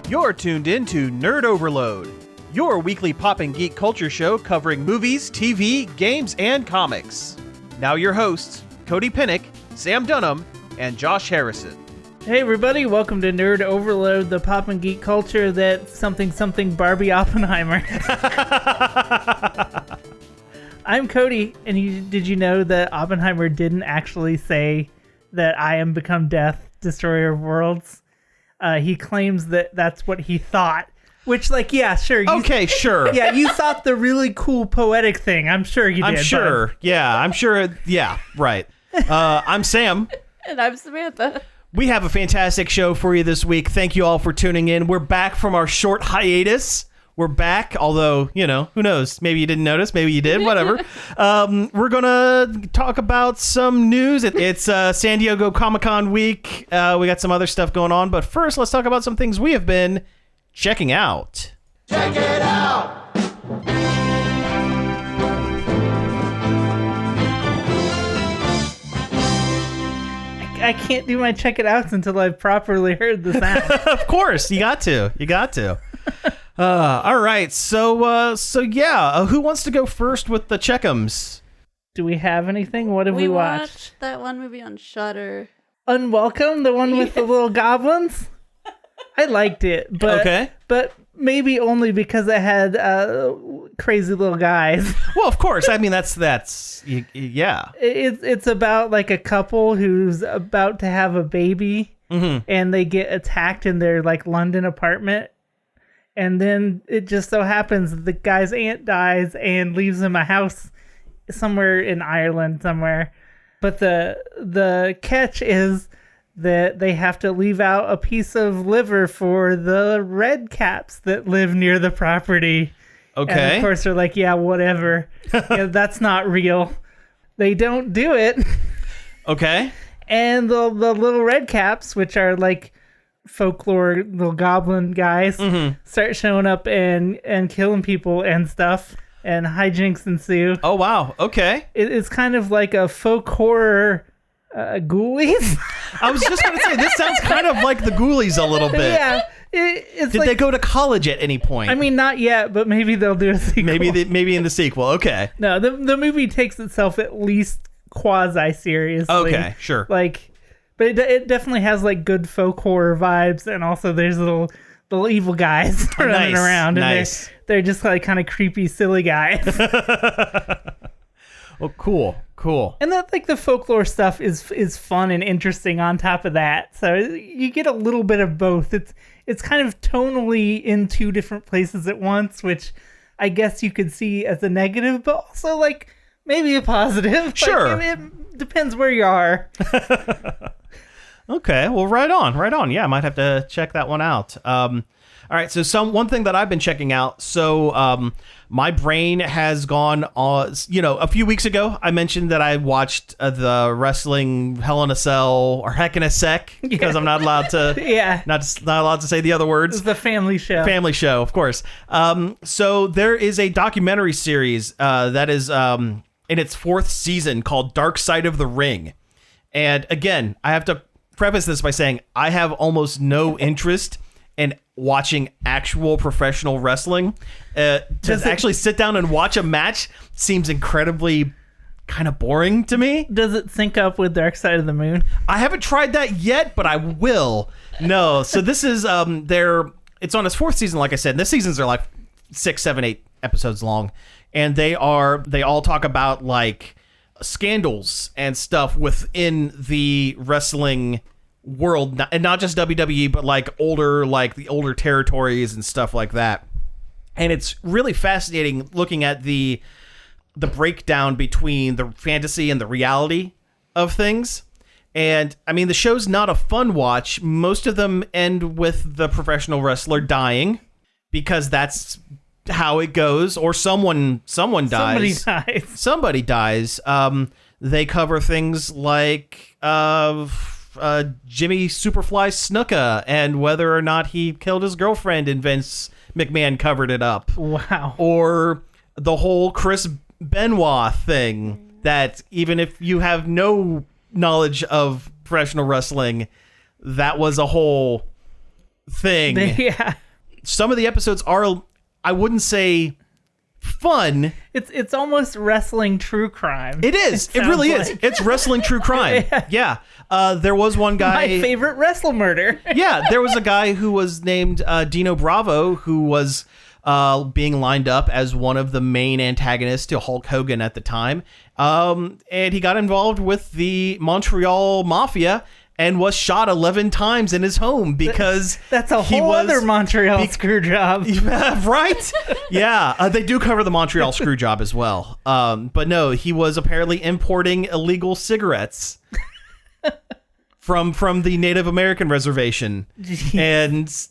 You're tuned in to Nerd Overload, your weekly pop and geek culture show covering movies, TV, games, and comics. Now your hosts, Cody Pinnick, Sam Dunham, and Josh Harrison. Hey everybody, welcome to Nerd Overload, the pop and geek culture that something Barbie Oppenheimer. I'm Cody, and did you know that Oppenheimer didn't actually say that I am become death, destroyer of worlds? He claims that that's what he thought, which, like, yeah, sure. Sure. Yeah, you thought the really cool poetic thing. I'm sure you did. I'm sure. Bud. Yeah, I'm sure. Yeah, right. I'm Sam. And I'm Samantha. We have a fantastic show for you this week. Thank you all for tuning in. We're back from our short hiatus. We're back, although, you know, who knows? Maybe you didn't notice. Maybe you did. Whatever. We're going to talk about some news. It's San Diego Comic-Con week. We got some other stuff going on. But first, let's talk about some things we have been checking out. Check it out! I can't do my check it outs until I've properly heard the sound. Of course. You got to. All right, so who wants to go first with the check'ems? Do we have anything? What have we watched? Watched that one movie on Shudder. Unwelcome, the one with the little goblins? I liked it, but maybe only because it had crazy little guys. Well, of course. I mean, that's yeah. It's about like a couple who's about to have a baby, and they get attacked in their like London apartment. And then it just so happens that the guy's aunt dies and leaves him a house somewhere in Ireland somewhere. But the catch is that they have to leave out a piece of liver for the red caps that live near the property. Okay. And of course they're like, yeah, whatever. Yeah, that's not real. They don't do it. Okay. And the little red caps, which are like folklore little goblin guys, start showing up and killing people and stuff, and hijinks ensue. Oh wow, okay. It's kind of like a folk horror Ghoulies. I was just gonna say, this sounds kind of like the Ghoulies a little bit. Yeah, it's Did like, they go to college at any point? I mean, not yet, but maybe they'll do a sequel. Maybe in the sequel. Okay. No, the movie takes itself at least quasi seriously. Okay, sure. Like, but it definitely has like good folk horror vibes, and also there's little evil guys running around, and they're just like kind of creepy, silly guys. Oh, cool. And that like the folklore stuff is fun and interesting on top of that, so you get a little bit of both. It's kind of tonally in two different places at once, which I guess you could see as a negative, but also like maybe a positive. Sure. Like, it depends where you are. Okay, well, right on. Yeah, I might have to check that one out. All right, so one thing that I've been checking out. So my brain has gone on. A few weeks ago, I mentioned that I watched the wrestling Hell in a Cell or Heck in a Sec because I'm not allowed to. Yeah, not allowed to say the other words. It's the family show. Family show, of course. So there is a documentary series that is in its 4th season called Dark Side of the Ring, and again, I have to preface this by saying I have almost no interest in watching actual professional wrestling. To actually sit down and watch a match seems incredibly kind of boring to me. Does it sync up with Dark Side of the Moon? I haven't tried that yet, but I will. No. So this is it's on its 4th season, like I said. And this seasons are like 6, 7, 8 episodes long, and they all talk about like scandals and stuff within the wrestling world, and not just WWE, but like the older territories and stuff like that. And it's really fascinating looking at the breakdown between the fantasy and the reality of things. And I mean, the show's not a fun watch. Most of them end with the professional wrestler dying because that's how it goes, or someone dies. Somebody dies. They cover things like Jimmy Superfly Snuka and whether or not he killed his girlfriend and Vince McMahon covered it up. Wow. Or the whole Chris Benoit thing, that even if you have no knowledge of professional wrestling, that was a whole thing. Yeah. Some of the episodes are, I wouldn't say fun. It's almost wrestling true crime. It is. It really is. It's wrestling true crime. Yeah. There was one guy. My favorite wrestle murder. Yeah. There was a guy who was named Dino Bravo, who was being lined up as one of the main antagonists to Hulk Hogan at the time. And he got involved with the Montreal Mafia and was shot 11 times in his home because that's a whole other Montreal screw job. Right? Yeah, they do cover the Montreal screw job as well. But no, he was apparently importing illegal cigarettes from the Native American reservation. Jeez. And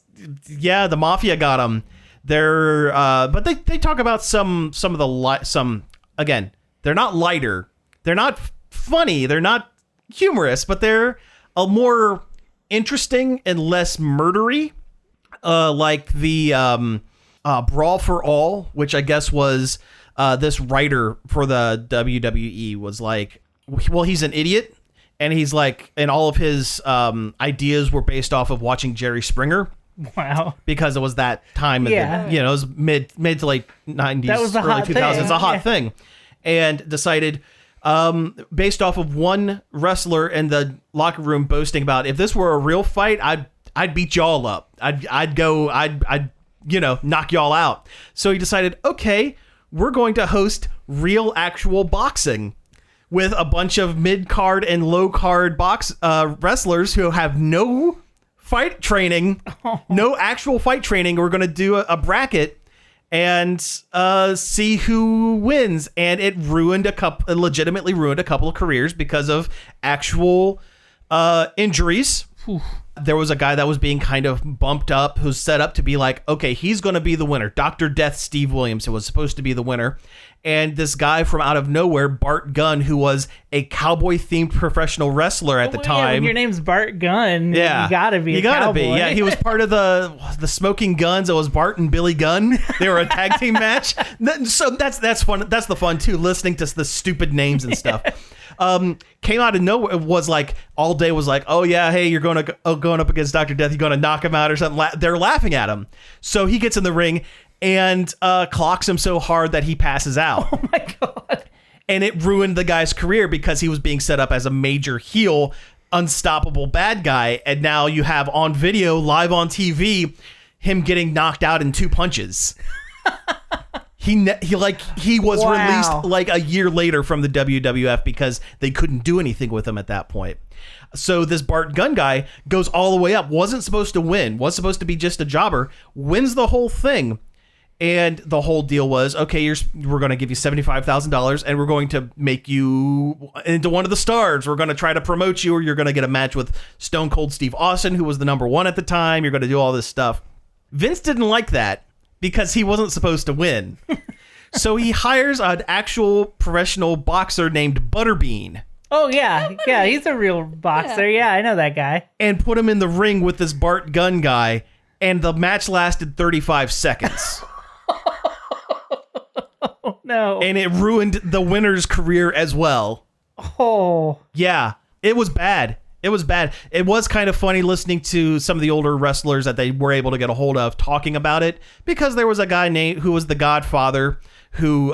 yeah, the Mafia got him. But they talk about some of the again, they're not lighter, they're not funny, they're not humorous, but they're a more interesting and less murdery, like the Brawl for All, which I guess was this writer for the WWE was like, well, he's an idiot, and he's like, and all of his ideas were based off of watching Jerry Springer. Wow. Because it was that time, it was mid to late 90s, that was the early hot 2000s, thing. a hot thing, and decided, based off of one wrestler in the locker room boasting about, if this were a real fight, I'd beat y'all up. I'd knock y'all out. So he decided, okay, we're going to host real actual boxing with a bunch of mid-card and low-card wrestlers who have no fight training, no actual fight training. We're going to do a bracket and see who wins. And it legitimately ruined a couple of careers because of actual injuries. There was a guy that was being kind of bumped up, who's set up to be like, okay, he's going to be the winner. Dr. Death Steve Williams, who was supposed to be the winner. And this guy from out of nowhere, Bart Gunn, who was a cowboy-themed professional wrestler at the time. When your name's Bart Gunn, you gotta be. You gotta be. Yeah, he was part of the Smoking Guns. It was Bart and Billy Gunn. They were a tag team match. So that's fun. That's the fun too. Listening to the stupid names and stuff. Came out of nowhere. Was like all day was like, oh yeah, hey, you're going up against Dr. Death. You're going to knock him out or something. They're laughing at him. So he gets in the ring and clocks him so hard that he passes out. Oh my God. And it ruined the guy's career because he was being set up as a major heel, unstoppable bad guy. And now you have on video, live on TV, him getting knocked out in 2 punches. He was released like a year later from the WWF because they couldn't do anything with him at that point. So this Bart Gunn guy goes all the way up, wasn't supposed to win, was supposed to be just a jobber, wins the whole thing. And the whole deal was, okay, we're going to give you $75,000 and we're going to make you into one of the stars. We're going to try to promote you, or you're going to get a match with Stone Cold Steve Austin, who was the number 1 at the time. You're going to do all this stuff. Vince didn't like that because he wasn't supposed to win. So he hires an actual professional boxer named Butterbean. Oh, yeah. Yeah, he's a real boxer. Yeah, I know that guy. And put him in the ring with this Bart Gunn guy. And the match lasted 35 seconds. Oh, no. And it ruined the winner's career as well. Oh. Yeah, it was bad. It was bad. It was kind of funny listening to some of the older wrestlers that they were able to get a hold of talking about it, because there was a guy who was the Godfather who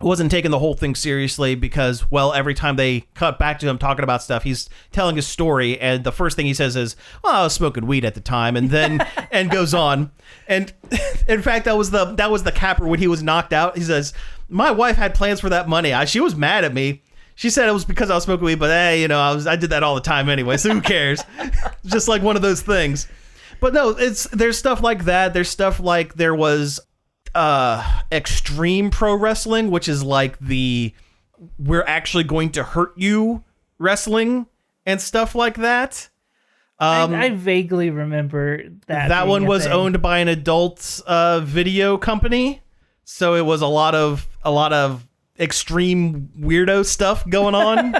wasn't taking the whole thing seriously because, well, every time they cut back to him talking about stuff, he's telling his story, and the first thing he says is, well, I was smoking weed at the time, and then and goes on. And in fact, that was the capper when he was knocked out. He says, my wife had plans for that money. She was mad at me. She said it was because I was smoking weed, but hey, I did that all the time anyway, so who cares? Just like one of those things. But no, there's stuff like that. There's stuff like there was extreme pro wrestling, which is like we're actually going to hurt you wrestling and stuff like that. I vaguely remember that. That one was owned by an adult video company, so it was a lot of extreme weirdo stuff going on.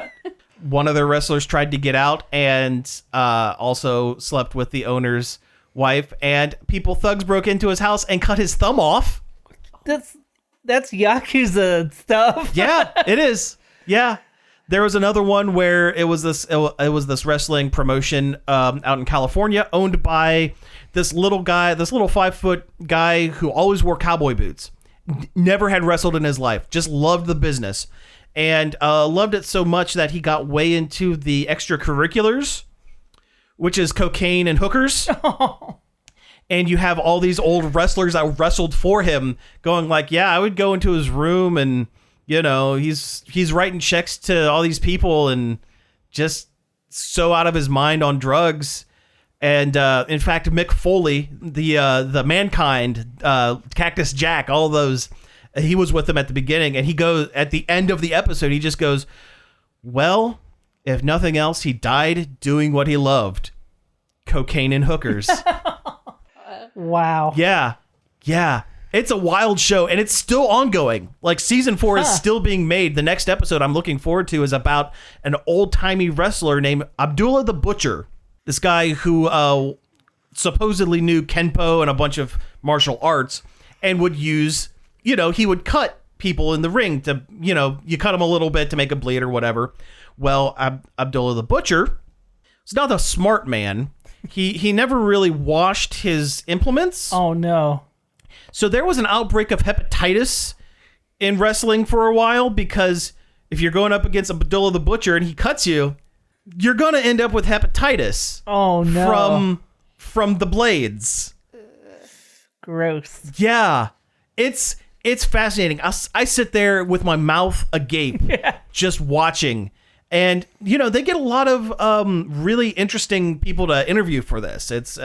One of their wrestlers tried to get out and also slept with the owner's wife, and thugs broke into his house and cut his thumb off. That's Yakuza stuff. Yeah, it is. Yeah. There was another one where it was this wrestling promotion out in California owned by this little 5-foot guy who always wore cowboy boots. Never had wrestled in his life. Just loved the business. And loved it so much that he got way into the extracurriculars, which is cocaine and hookers. And you have all these old wrestlers that wrestled for him going like, yeah, I would go into his room and, you know, he's writing checks to all these people and just so out of his mind on drugs. And in fact, Mick Foley, the Mankind, Cactus Jack, all those, he was with them at the beginning. And he goes at the end of the episode, he just goes, well, if nothing else, he died doing what he loved. Cocaine and hookers. Wow. Yeah. It's a wild show, and it's still ongoing. Like, season 4 is still being made. The next episode I'm looking forward to is about an old-timey wrestler named Abdullah the Butcher. This guy who supposedly knew Kenpo and a bunch of martial arts and would use, you know, he would cut people in the ring to, you know, you cut him a little bit to make a bleed or whatever. Well, Abdullah the Butcher is not a smart man. He never really washed his implements. Oh, no. So there was an outbreak of hepatitis in wrestling for a while, because if you're going up against Abdullah the Butcher and he cuts you, you're going to end up with hepatitis. Oh, no. From the blades. Gross. Yeah. It's fascinating. I sit there with my mouth agape, just watching. And, you know, they get a lot of really interesting people to interview for this. It's...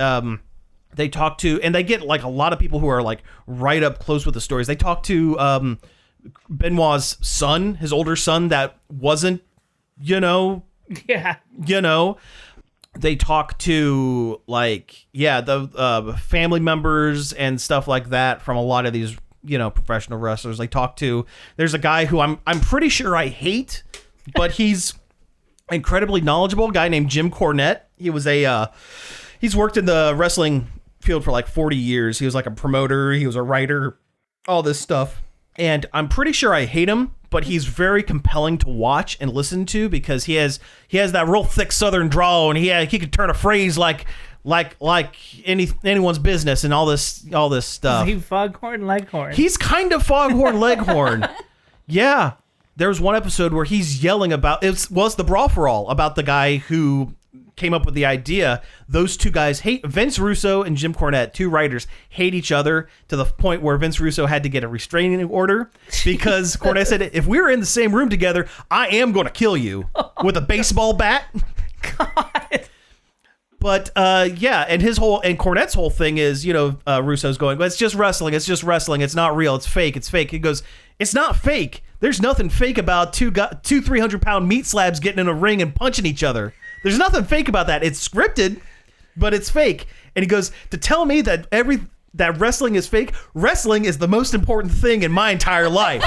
they talk to, and they get like a lot of people who are like right up close with the stories. They talk to Benoit's son, his older son, that wasn't, you know, they talk to like, the family members and stuff like that from a lot of these, you know, professional wrestlers. They talk to, there's a guy who I'm pretty sure I hate, but he's incredibly knowledgeable, a guy named Jim Cornette. He was he's worked in the wrestling field for like 40 years. He was like a promoter, he was a writer, all this stuff. And I'm pretty sure I hate him, but he's very compelling to watch and listen to, because he has that real thick Southern drawl, and he could turn a phrase like anyone's business and all this stuff. Is he Foghorn Leghorn? He's kind of Foghorn Leghorn. Yeah. There was one episode where he's yelling about, it's the Brawl for All, about the guy who came up with the idea. Those two guys hate, Vince Russo and Jim Cornette, two writers, hate each other to the point where Vince Russo had to get a restraining order because Cornette said, if we were in the same room together, I am going to kill you with a baseball bat. God. But and Cornette's whole thing is, you know, Russo's going, it's just wrestling, it's not real, it's fake. He goes, it's not fake. There's nothing fake about two 300-pound meat slabs getting in a ring and punching each other. There's nothing fake about that. It's scripted, but it's fake. And he goes, to tell me that wrestling is fake, wrestling is the most important thing in my entire life.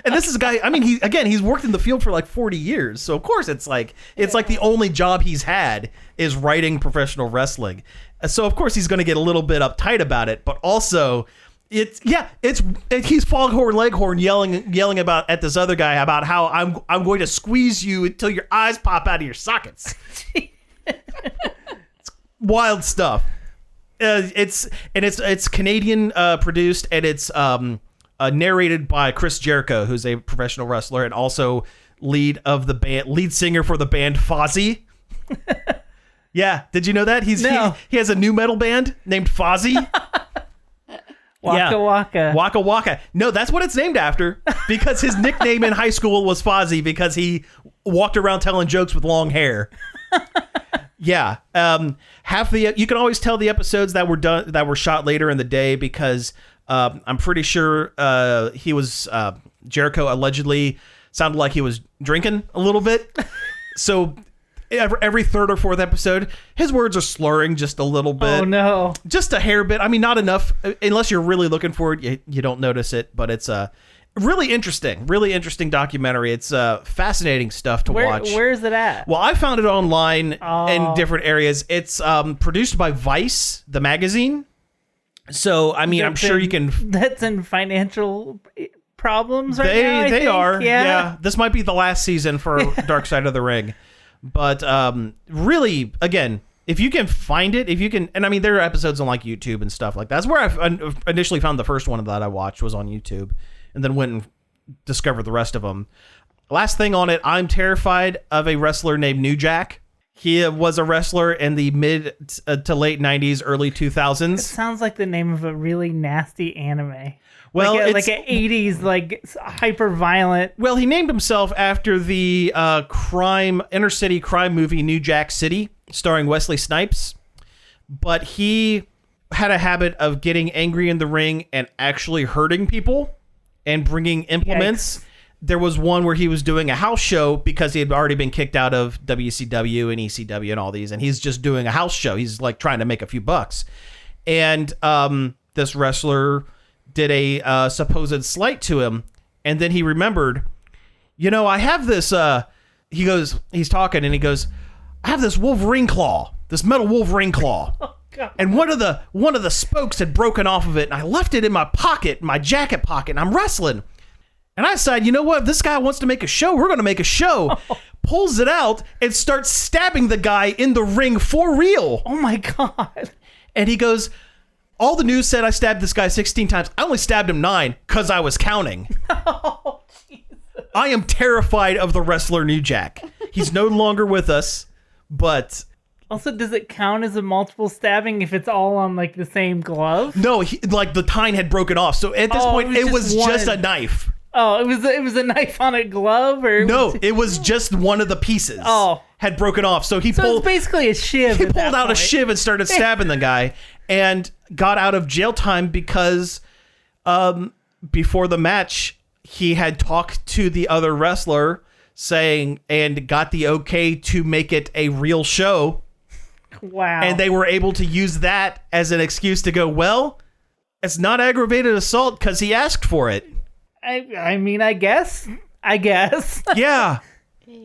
And this is a guy, I mean, he's worked in the field for like 40 years. So of course it's like the only job he's had is writing professional wrestling. So of course he's going to get a little bit uptight about it, but also he's Foghorn Leghorn yelling about at this other guy about how I'm going to squeeze you until your eyes pop out of your sockets. It's wild stuff. It's Canadian produced, and it's narrated by Chris Jericho, who's a professional wrestler and also lead singer for the band Fozzy. Yeah, did you know that? He has a new metal band named Fozzy. Waka Waka. No, that's what it's named after, because his nickname in high school was Fozzy because he walked around telling jokes with long hair. Yeah. You can always tell the episodes that were shot later in the day, because I'm pretty sure Jericho allegedly sounded like he was drinking a little bit. So every third or fourth episode, his words are slurring just a little bit. Oh, no. Just a hair bit. I mean, not enough. Unless you're really looking for it, you don't notice it. But it's really interesting documentary. It's fascinating stuff to watch. Where is it at? Well, I found it online in different areas. It's produced by Vice, the magazine. So, I mean, I'm sure you can... That's in financial problems right now. They I think. are. Yeah. Yeah. This might be the last season for Dark Side of the Ring. But really, again, if you can find it, and I mean, there are episodes on like YouTube and stuff like that. That's where I initially found the first one that I watched was on YouTube, and then went and discovered the rest of them. Last thing on it, I'm terrified of a wrestler named New Jack. He was a wrestler in the mid to late 90s, early 2000s. It sounds like the name of a really nasty anime. Well, like an 80s, like hyper violent. Well, he named himself after the inner city crime movie New Jack City, starring Wesley Snipes. But he had a habit of getting angry in the ring and actually hurting people and bringing implements. Yikes. There was one where he was doing a house show because he had already been kicked out of WCW and ECW and all these, and he's just doing a house show. He's like trying to make a few bucks. And this wrestler did a supposed slight to him, and then he remembered, I have this, he's talking, and he goes, I have this Wolverine claw, this metal Wolverine claw. Oh, God. And one of the spokes had broken off of it, and I left it in my pocket, my jacket pocket, and I'm wrestling. And I decided, you know what? If this guy wants to make a show, we're going to make a show. Oh. Pulls it out and starts stabbing the guy in the ring for real. Oh, my God. And he goes, all the news said I stabbed this guy 16 times. I only stabbed him 9 because I was counting. Oh, Jesus. I am terrified of the wrestler New Jack. He's no longer with us, but... Also, does it count as a multiple stabbing if it's all on, like, the same glove? No, the tine had broken off. So at this point, it was just a knife. Oh, it was a knife on a glove, or it was just one of the pieces. Had broken off. So it's basically a shiv. He pulled out a shiv and started stabbing the guy, and got out of jail time because, before the match, he had talked to the other wrestler and got the okay to make it a real show. Wow! And they were able to use that as an excuse to go, well, it's not aggravated assault because he asked for it. I mean, I guess. Yeah.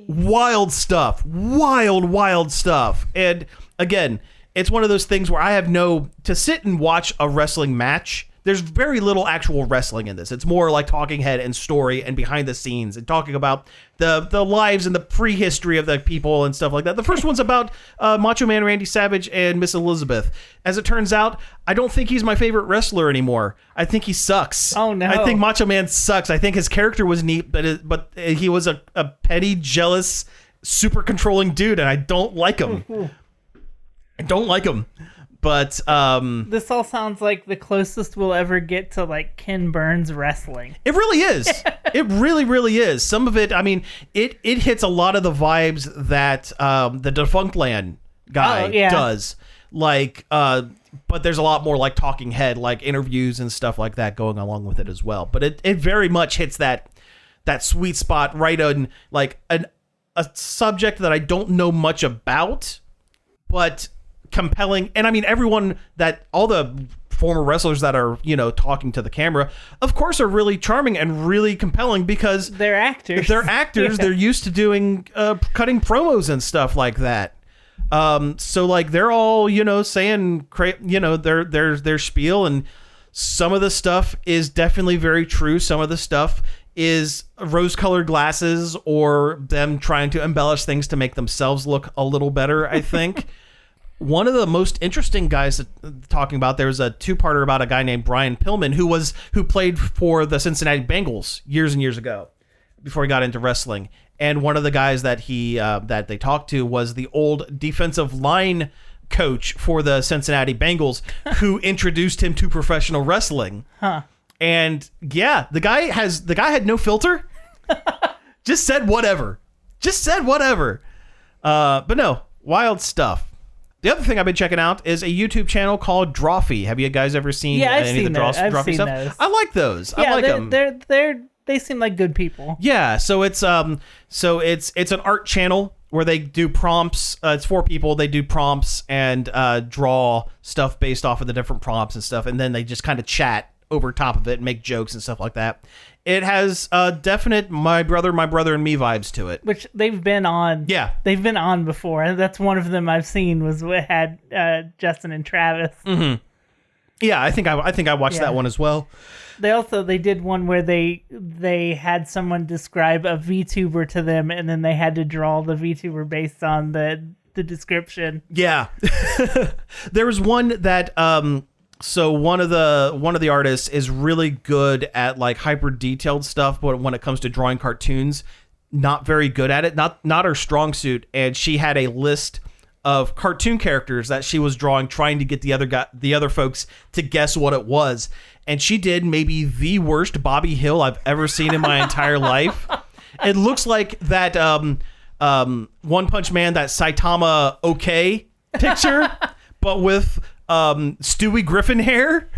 Wild stuff. Wild stuff. And again, it's one of those things where I have to sit and watch a wrestling match. There's very little actual wrestling in this. It's more like talking head and story and behind the scenes and talking about the lives and the prehistory of the people and stuff like that. The first one's about Macho Man Randy Savage and Miss Elizabeth. As it turns out, I don't think he's my favorite wrestler anymore. I think he sucks. Oh, no. I think Macho Man sucks. I think his character was neat, but he was a petty, jealous, super controlling dude, and I don't like him. I don't like him. But this all sounds like the closest we'll ever get to like Ken Burns wrestling. It really is. It really is. Some of it, I mean, it hits a lot of the vibes that the Defunct Land guy does. Like, but there's a lot more like talking head, like interviews and stuff like that going along with it as well. But it very much hits that sweet spot right on like a subject that I don't know much about, but compelling. And I mean, all the former wrestlers that are, talking to the camera, of course, are really charming and really compelling because they're actors. Yeah. They're used to doing cutting promos and stuff like that. So like they're all, saying, their spiel, and some of the stuff is definitely very true. Some of the stuff is rose-colored glasses or them trying to embellish things to make themselves look a little better, I think. One of the most interesting guys talking about, there was a two-parter about a guy named Brian Pillman who played for the Cincinnati Bengals years and years ago before he got into wrestling. And one of the guys that that they talked to was the old defensive line coach for the Cincinnati Bengals who introduced him to professional wrestling. Huh. And yeah, the guy had no filter. Just said whatever. But no, wild stuff. The other thing I've been checking out is a YouTube channel called Drawfee. Have you guys ever seen any of the Drawfee stuff? Those. I like those. Yeah, I like them. They seem like good people. Yeah, so it's an art channel where they do prompts. It's 4 people. They do prompts and draw stuff based off of the different prompts and stuff, and then they just kind of chat over top of it and make jokes and stuff like that. It has definite my brother and me vibes to it. Which they've been on. Yeah. They've been on before. That's one of them I've seen was what had Justin and Travis. Mm-hmm. Yeah, I think I watched that one as well. They did one where they had someone describe a VTuber to them, and then they had to draw the VTuber based on the description. Yeah. There was one that so one of the artists is really good at like hyper detailed stuff, but when it comes to drawing cartoons, not very good at it. Not her strong suit, and she had a list of cartoon characters that she was drawing, trying to get the other folks to guess what it was. And she did maybe the worst Bobby Hill I've ever seen in my entire life. It looks like that One Punch Man, that Saitama OK picture, but with Stewie Griffin hair.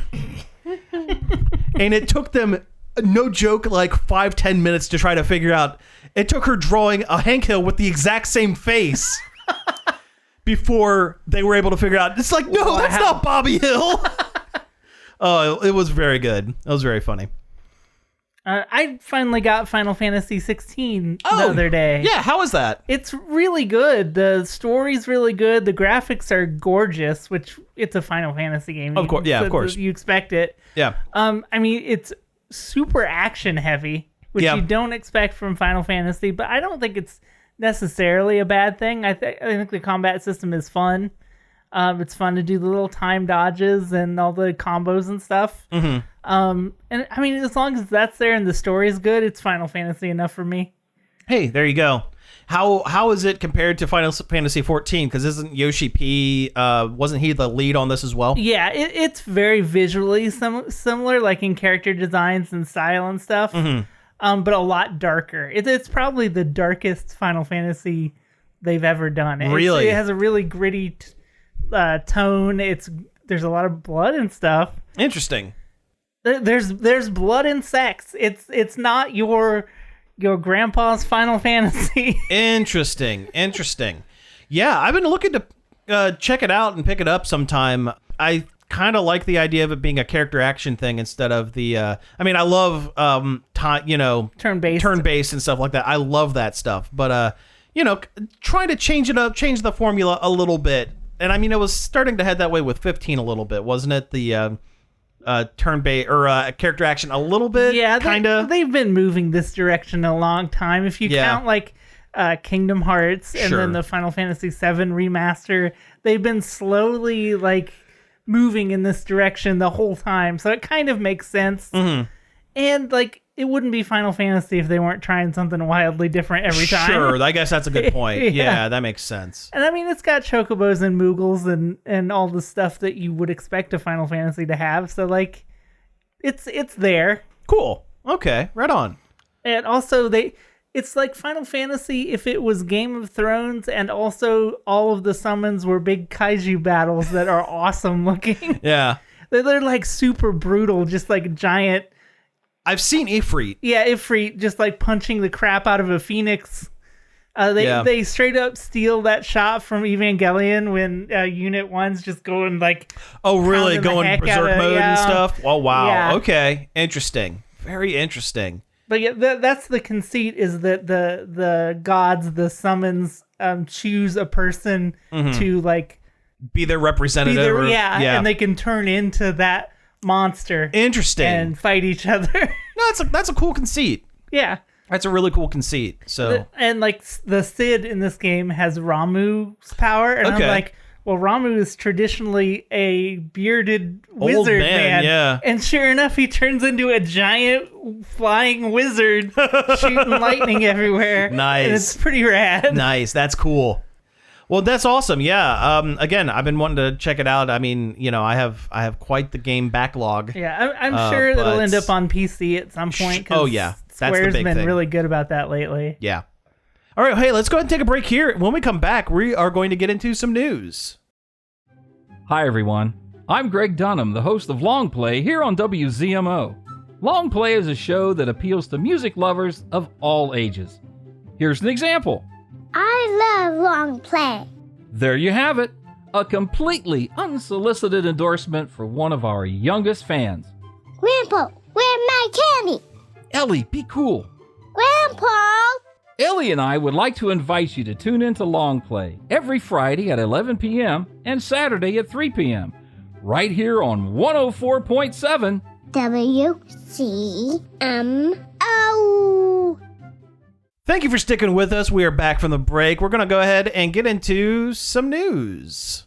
And it took them, no joke, like 5-10 minutes to try to figure out. It took her drawing a Hank Hill with the exact same face before they were able to figure out. It's like, no, that's not Bobby Hill. Oh, it was very good. It was very funny. I finally got Final Fantasy XVI the other day. Yeah, how is that? It's really good. The story's really good. The graphics are gorgeous, which it's a Final Fantasy game. Of course, yeah, of course. You expect it. Yeah. I mean, it's super action heavy, which you don't expect from Final Fantasy, but I don't think it's necessarily a bad thing. I think the combat system is fun. It's fun to do the little time dodges and all the combos and stuff. Mm-hmm. And I mean, as long as that's there and the story is good, it's Final Fantasy enough for me. Hey, there you go. How is it compared to Final Fantasy 14? Because isn't Yoshi P, wasn't he the lead on this as well? Yeah, it's very visually similar, like in character designs and style and stuff, but a lot darker. It's probably the darkest Final Fantasy they've ever done. Really? It has a really gritty tone. There's a lot of blood and stuff. Interesting. There's blood and sex. It's not your grandpa's Final Fantasy. Interesting. Yeah, I've been looking to check it out and pick it up sometime. I kind of like the idea of it being a character action thing instead of the. I mean, I love turn-based and stuff like that. I love that stuff, but trying to change it up, change the formula a little bit. And I mean, it was starting to head that way with 15 a little bit, wasn't it? The turn-based or character action a little bit. Yeah, kind of. They've been moving this direction a long time. If you count like Kingdom Hearts and then the Final Fantasy VII remaster, they've been slowly like moving in this direction the whole time. So it kind of makes sense. Mm-hmm. And like, it wouldn't be Final Fantasy if they weren't trying something wildly different every time. Sure, I guess that's a good point. Yeah, that makes sense. And I mean, it's got chocobos and moogles and all the stuff that you would expect a Final Fantasy to have. So like, it's there. Cool. Okay, right on. And also it's like Final Fantasy if it was Game of Thrones and also all of the summons were big kaiju battles that are awesome looking. Yeah. They're like super brutal, just like giant. I've seen Ifrit. Yeah, Ifrit just like punching the crap out of a phoenix. They straight up steal that shot from Evangelion when Unit 1's just going like... Oh, really? Going berserk mode and stuff? Oh, wow. Yeah. Okay. Interesting. Very interesting. But yeah, that's the conceit, is that the gods, the summons, choose a person to like... Be their representative. And they can turn into that monster. Interesting. And fight each other. No, that's a cool conceit. Yeah. That's a really cool conceit. So and like the Cid in this game has Ramuh's power, and I'm like, well, Ramuh is traditionally a bearded wizard man. Yeah. And sure enough, he turns into a giant flying wizard shooting lightning everywhere. Nice. And it's pretty rad. Nice. That's cool. Well, that's awesome. Yeah. Again, I've been wanting to check it out. I mean, I have quite the game backlog. Yeah, I'm sure it'll end up on PC at some point. Oh yeah, that's Square's the big been thing. really good about that lately. Yeah. All right. Hey, let's go ahead and take a break here. When we come back, we are going to get into some news. Hi everyone. I'm Greg Dunham, the host of Long Play here on WZMO. Long Play is a show that appeals to music lovers of all ages. Here's an example. I love Long Play. There you have it. A completely unsolicited endorsement for one of our youngest fans. Grandpa, where's my candy? Ellie, be cool. Grandpa! Ellie and I would like to invite you to tune into Long Play every Friday at 11 p.m. and Saturday at 3 p.m., right here on 104.7 WCMO. Thank you for sticking with us. We are back from the break. We're going to go ahead and get into some news.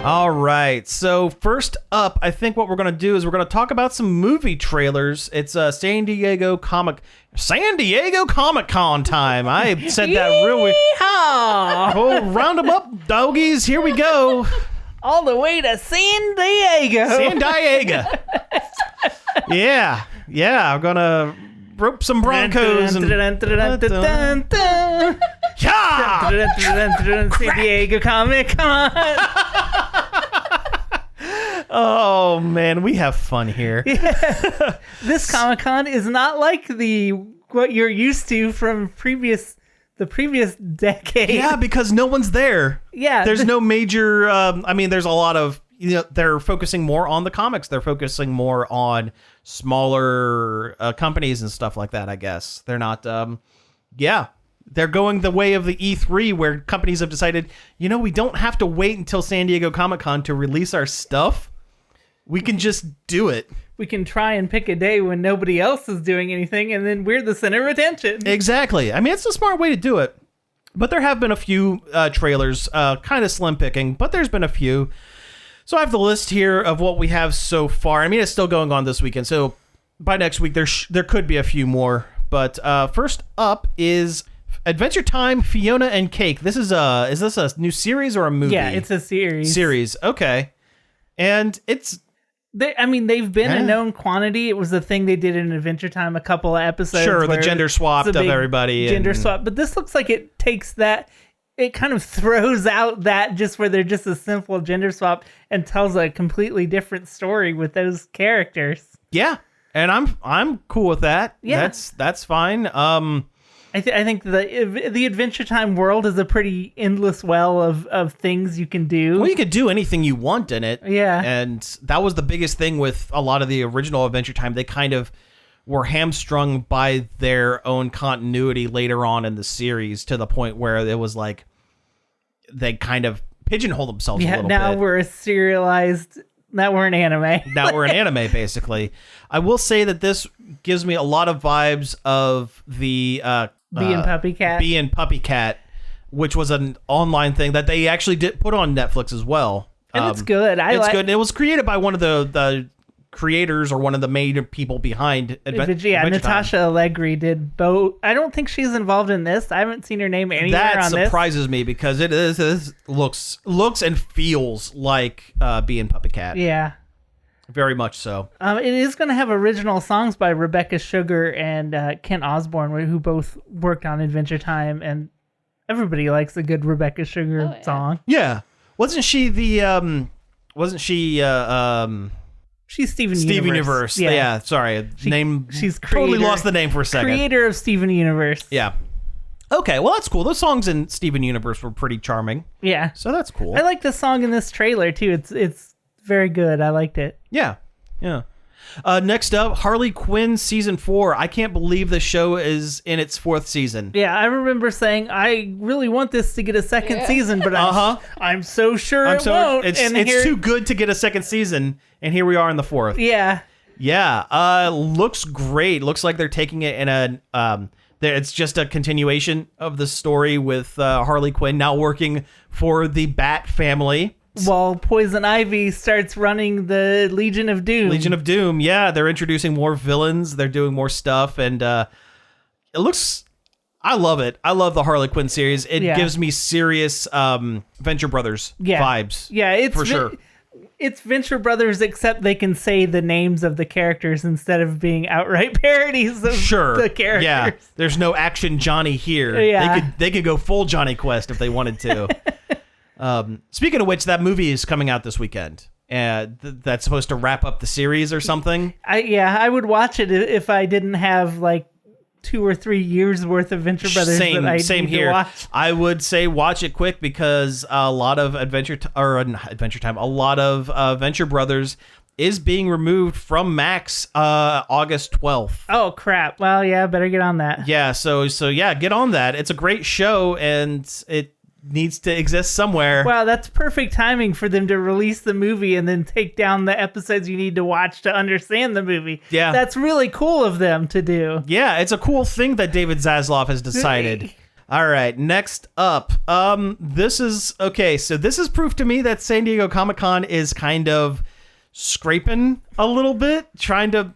All right. So first up, I think what we're going to do is we're going to talk about some movie trailers. It's San Diego Comic Con time. I said that really. Oh, round them up, doggies. Here we go. All the way to San Diego. San Diego. Yeah. I'm going to rope some Broncos. Yeah! San Diego Comic Con. Oh, man, we have fun here. Yeah. This Comic Con is not like what you're used to from the previous decade. Yeah, because no one's there. Yeah. There's no major, there's a lot of, they're focusing more on the comics. They're focusing more on smaller companies and stuff like that, I guess. They're not, they're going the way of the E3 where companies have decided, we don't have to wait until San Diego Comic-Con to release our stuff. We can just do it. We can try and pick a day when nobody else is doing anything, and then we're the center of attention. Exactly. It's a smart way to do it. But there have been a few trailers, kind of slim picking, but there's been a few. So I have the list here of what we have so far. It's still going on this weekend. So by next week, there could be a few more. But first up is Adventure Time, Fiona and Cake. Is this a new series or a movie? Yeah, it's a series. Series, okay. And they've been a known quantity. It was the thing they did in Adventure Time a couple of episodes. Sure, the gender swapped of everybody. Gender swap. But this looks like it takes that, it kind of throws out that just where they're just a simple gender swap and tells a completely different story with those characters. Yeah, and I'm cool with that. Yeah. That's fine. I think the Adventure Time world is a pretty endless well of things you can do. Well, you could do anything you want in it. Yeah. And that was the biggest thing with a lot of the original Adventure Time. They kind of were hamstrung by their own continuity later on in the series to the point where it was like they kind of pigeonhole themselves a little bit. Now we're a serialized... Now we're an anime. Now we're an anime, basically. I will say that this gives me a lot of vibes of the... Bee and Puppy Cat. Bee and Puppy Cat, which was an online thing that they actually did put on Netflix as well. And it's good. It's good. It was created by one of the creators or one of the main people behind Adventure Natasha Time. Allegri did both. I don't think she's involved in this. I haven't seen her name anywhere on this. That surprises me because it looks and feels like Bee and Puppy Cat. Yeah. Very much so. It is going to have original songs by Rebecca Sugar and Kent Osborne, who both worked on Adventure Time, and everybody likes a good Rebecca Sugar song. Yeah. Wasn't she the She's Steven Universe. Yeah, sorry. She's totally lost the name for a second. Creator of Steven Universe. Yeah. Okay, well that's cool. Those songs in Steven Universe were pretty charming. Yeah. So that's cool. I like the song in this trailer too. It's very good. I liked it. Yeah. Next up, Harley Quinn season 4. I can't believe the show is in its 4th season. Yeah, I remember saying I really want this to get a second season, but I'm so sure it won't. It's too good to get a second season, and here we are in the 4th. Yeah. Yeah. Looks great. Looks like they're taking it in a it's just a continuation of the story with Harley Quinn now working for the Bat family. While Poison Ivy starts running the Legion of Doom. Legion of Doom, yeah. They're introducing more villains. They're doing more stuff. And it looks... I love it. I love the Harley Quinn series. It gives me serious Venture Brothers vibes. Yeah, it's for sure. It's Venture Brothers, except they can say the names of the characters instead of being outright parodies of the characters. Yeah, there's no Action Johnny here. Yeah. They could go full Johnny Quest if they wanted to. Speaking of which, that movie is coming out this weekend. That's supposed to wrap up the series or something. I would watch it if I didn't have like 2 or 3 years worth of Venture Brothers that I need to watch. I would say watch it quick because a lot of Venture Brothers is being removed from Max August 12th. Oh crap! Well, yeah, better get on that. Yeah, so yeah, get on that. It's a great show, and it needs to exist somewhere. Wow, that's perfect timing for them to release the movie and then take down the episodes you need to watch to understand the movie. Yeah. That's really cool of them to do. Yeah, it's a cool thing that David Zaslav has decided. All right, next up. This is proof to me that San Diego Comic-Con is kind of scraping a little bit, trying to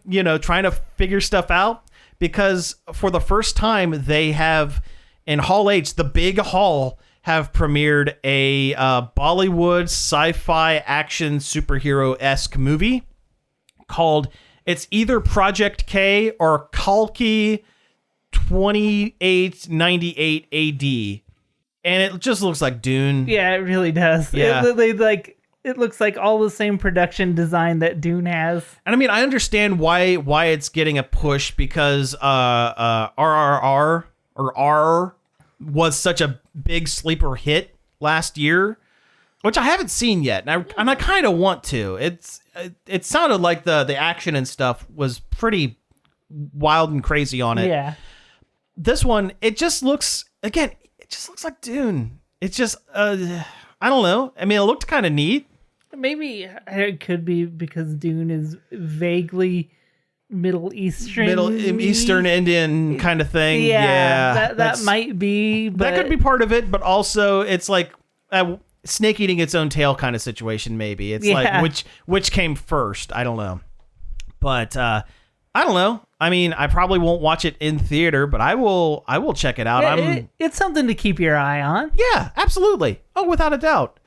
figure stuff out, because for the first time they have in Hall H, the big hall, have premiered a Bollywood sci-fi action superhero-esque movie called, it's either Project K or Kalki 2898 AD, and it just looks like Dune. Yeah, it really does. Yeah. It looks like all the same production design that Dune has. And I mean, I understand why it's getting a push, because RRR or R was such a big sleeper hit last year, which I haven't seen yet, and I kind of want to. It sounded like the action and stuff was pretty wild and crazy on it. Yeah. This one, it just looks like Dune. It's just I don't know. I mean, it looked kind of neat. Maybe it could be because Dune is vaguely Middle Eastern Indian kind of thing. Yeah, that might be. But that could be part of it, but also it's like a snake eating its own tail kind of situation. Maybe it's like which came first. I don't know, but I don't know. I mean, I probably won't watch it in theater, but I will check it out. It's something to keep your eye on. Yeah, absolutely. Oh, without a doubt.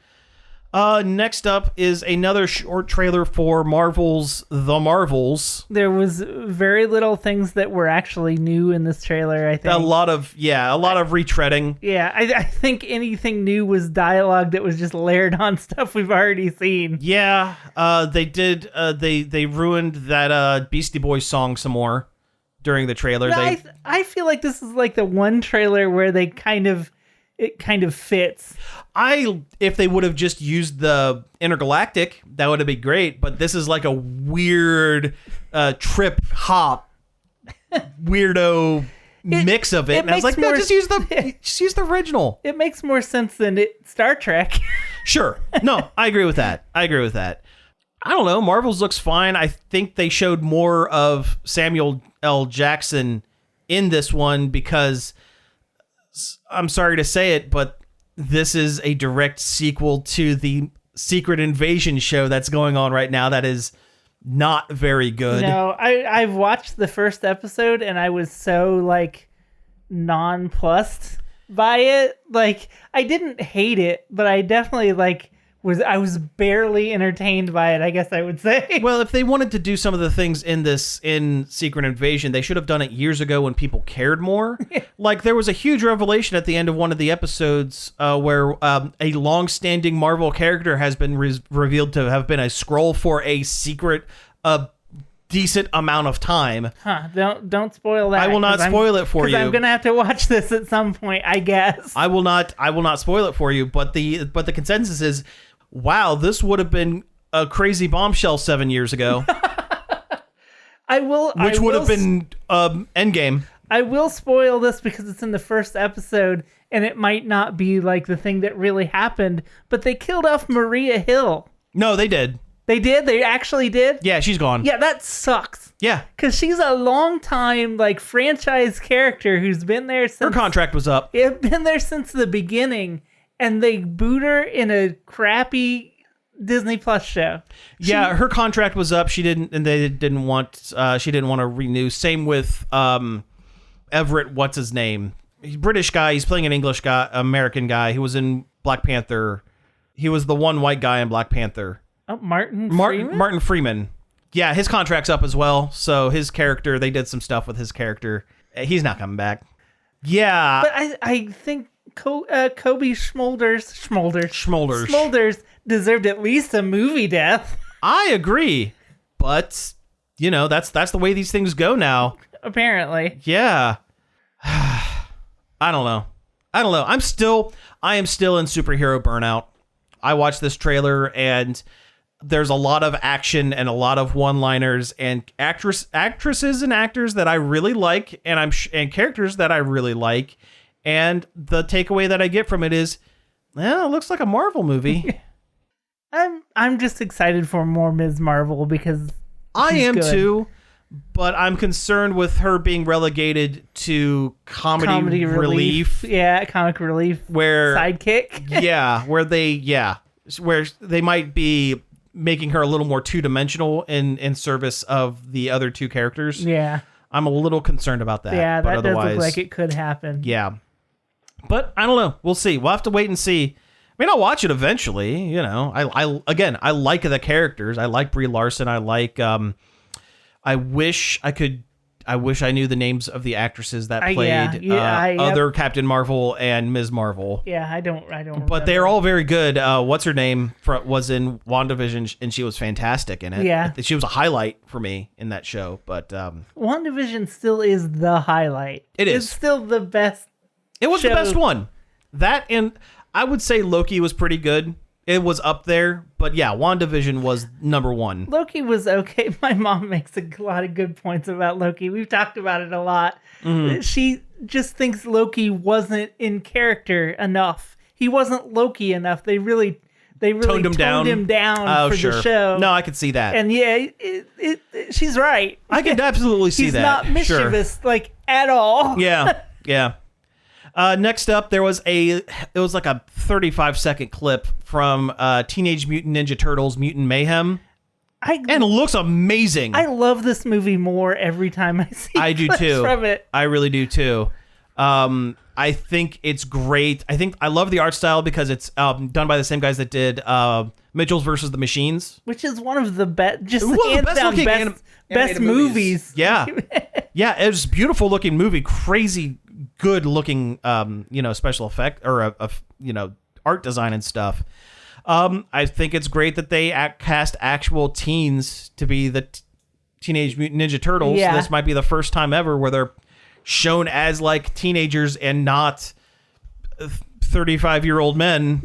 Next up is another short trailer for Marvel's The Marvels. There was very little things that were actually new in this trailer, I think. A lot of retreading. Yeah, I think anything new was dialogue that was just layered on stuff we've already seen. Yeah, they did. They ruined that Beastie Boys song some more during the trailer. I feel like this is like the one trailer where it kind of fits. If they would have just used the intergalactic, that would have been great. But this is like a weird trip hop weirdo mix of it. And I was like, no, just use the original. It makes more sense than Star Trek. Sure. No, I agree with that. I don't know. Marvel's looks fine. I think they showed more of Samuel L. Jackson in this one because, I'm sorry to say it, but this is a direct sequel to the Secret Invasion show that's going on right now that is not very good. No, I've watched the first episode and I was so like nonplussed by it. Like, I didn't hate it, but I definitely I was barely entertained by it, I guess I would say. Well, if they wanted to do some of the things in Secret Invasion, they should have done it years ago when people cared more. Like, there was a huge revelation at the end of one of the episodes where a long-standing Marvel character has been revealed to have been a Skrull for a secret, decent amount of time. Huh, don't spoil that. I will not spoil it for you. I'm going to have to watch this at some point, I guess. I will not spoil it for you, but the consensus is, wow, this would have been a crazy bombshell 7 years ago. Which would have been Endgame. I will spoil this because it's in the first episode, and it might not be like the thing that really happened, but they killed off Maria Hill. No, they did. They did? They actually did? Yeah, she's gone. Yeah, that sucks. Yeah. Because she's a long-time, franchise character who's been there since... Her contract was up. It's been there since the beginning, and they boot her in a crappy Disney Plus show. Yeah, her contract was up. She didn't want to renew. Same with Everett, what's his name? He's a British guy. He's playing an English guy, American guy. He was in Black Panther. He was the one white guy in Black Panther. Oh, Martin Freeman. Yeah, his contract's up as well. So his character, they did some stuff with his character. He's not coming back. Yeah. But I think Kobe Schmolders deserved at least a movie death. I agree. But, that's the way these things go now. Apparently. Yeah. I don't know. I am still in superhero burnout. I watched this trailer and There's a lot of action and a lot of one-liners and actresses and actors that I really like, and and characters that I really like. And the takeaway that I get from it is, well, it looks like a Marvel movie. I'm just excited for more Ms. Marvel because I am good. too, but I'm concerned with her being relegated to comedy relief. Yeah, comic relief. Where sidekick. where they might be making her a little more two-dimensional in service of the other two characters. Yeah. I'm a little concerned about that. Yeah, but that does look like it could happen. Yeah. But I don't know. We'll see. We'll have to wait and see. I mean, I'll watch it eventually. You know, I like the characters. I like Brie Larson. I like. I wish I knew the names of the actresses that played other Captain Marvel and Ms. Marvel. Yeah, I don't. But they're all very good. What's her name was in WandaVision, and she was fantastic in it. Yeah, she was a highlight for me in that show. But WandaVision still is the highlight. It's still the best. It was the best one. That, and I would say Loki was pretty good. It was up there, but yeah, WandaVision was number one. Loki was okay. My mom makes a lot of good points about Loki. We've talked about it a lot. Mm-hmm. She just thinks Loki wasn't in character enough. He wasn't Loki enough. They really toned him down for the show. No, I could see that. And yeah, she's right. I could absolutely see that. He's not mischievous at all. Yeah, yeah. Next up, it was like a 35-second clip from Teenage Mutant Ninja Turtles: Mutant Mayhem, and it looks amazing. I love this movie more every time I see. I do too. From it, I really do too. I think it's great. I love the art style because it's done by the same guys that did Mitchell's versus the Machines, which is one of the best, best movies. Yeah, yeah, it's a beautiful looking movie, crazy good looking, special effect or art design and stuff. I think it's great that they cast actual teens to be the Teenage Mutant Ninja Turtles. Yeah. This might be the first time ever where they're shown as like teenagers and not 35-year-old men.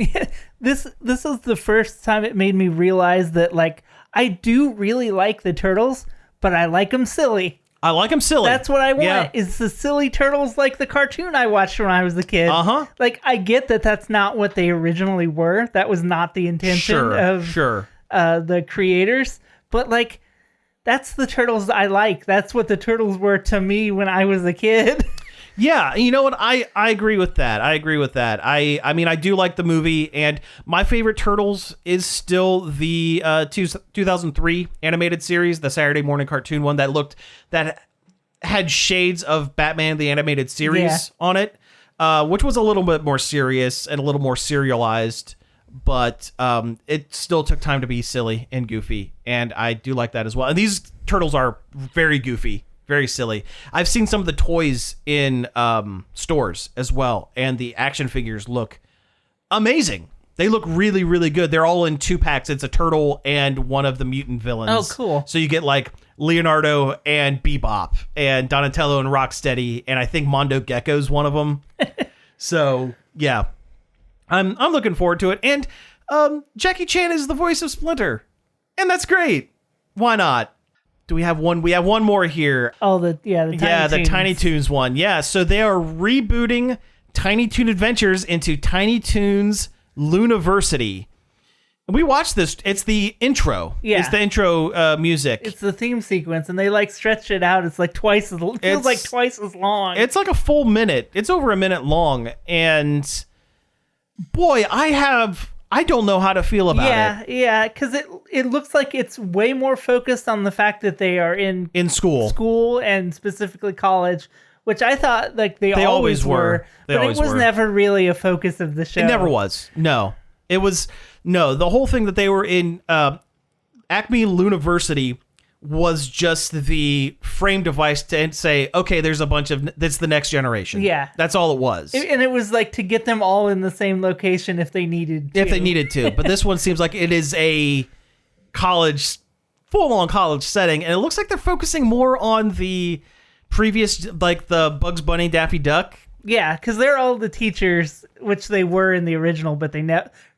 This is the first time it made me realize that I do really like the Turtles, but I like them silly. I like them silly. That's what I want. Yeah. Is the silly Turtles like the cartoon I watched when I was a kid. Uh-huh. I get that that's not what they originally were. That was not the intention of the creators. But that's the Turtles I like. That's what the Turtles were to me when I was a kid. Yeah, you know what? I agree with that. I mean, I do like the movie, and my favorite Turtles is still the 2003 animated series, the Saturday morning cartoon one that had shades of Batman the Animated Series on it, which was a little bit more serious and a little more serialized, but it still took time to be silly and goofy, and I do like that as well. And these Turtles are very goofy. Very silly. I've seen some of the toys in stores as well, and the action figures look amazing. They look really, really good. They're all in 2-packs. It's a turtle and one of the mutant villains. Oh, cool. So you get Leonardo and Bebop and Donatello and Rocksteady, and I think Mondo Gecko's one of them. So, yeah. I'm looking forward to it. And Jackie Chan is the voice of Splinter, and that's great. Why not? Do we have one? We have one more here. Oh, the Tiny Toons one. Yeah, so they are rebooting Tiny Toon Adventures into Tiny Toons Looniversity. We watched this. It's the intro. Yeah. It's the intro music. It's the theme sequence, and they stretched it out. It's twice as long. It's like a full minute. It's over a minute long, and boy, I don't know how to feel about it. Yeah, because it looks like it's way more focused on the fact that they are in school and specifically college, which I thought they always were. But it was never really a focus of the show. It never was. No, it was the whole thing that they were in Acme Looniversity was just the frame device to say, okay, there's a bunch of that's the next generation. Yeah, that's all it was. And it was to get them all in the same location if they needed to. But this one seems like it is a full-on college setting, and it looks like they're focusing more on the previous, the Bugs Bunny, Daffy Duck. Yeah, because they're all the teachers, which they were in the original, but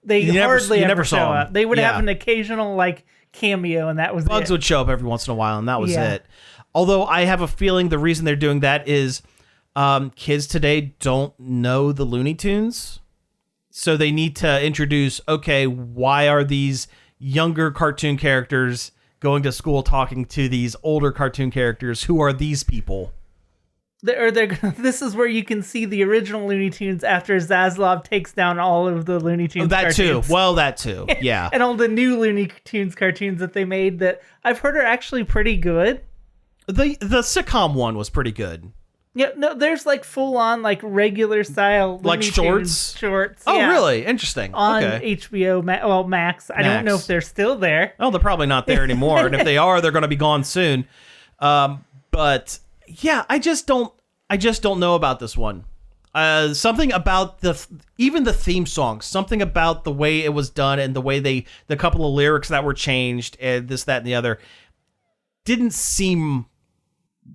They You hardly never ever saw show 'em. up. They would Yeah. have an occasional like cameo, and that was Bugs it. would show up every once in a while, and that was Yeah. it. Although I have a feeling the reason they're doing that is kids today don't know the Looney Tunes. So they need to introduce, okay, why are these younger cartoon characters going to school talking to these older cartoon characters? Who are these people? This is where you can see the original Looney Tunes after Zaslav takes down all of the Looney Tunes That cartoons. too. Well, that too. Yeah. And all the new Looney Tunes cartoons that they made that I've heard are actually pretty good. The sitcom one was pretty good. Yeah, no, there's like full on like regular style Looney Like Tunes shorts. Oh, yeah, really? Interesting. On Okay. HBO, Max. I don't know Max. if they're still there. Oh, they're probably not there anymore. And if they are, they're going to be gone soon. But yeah, I just don't know about this one. Something about even the theme song, something about the way it was done and the way the couple of lyrics that were changed and this, that, and the other didn't seem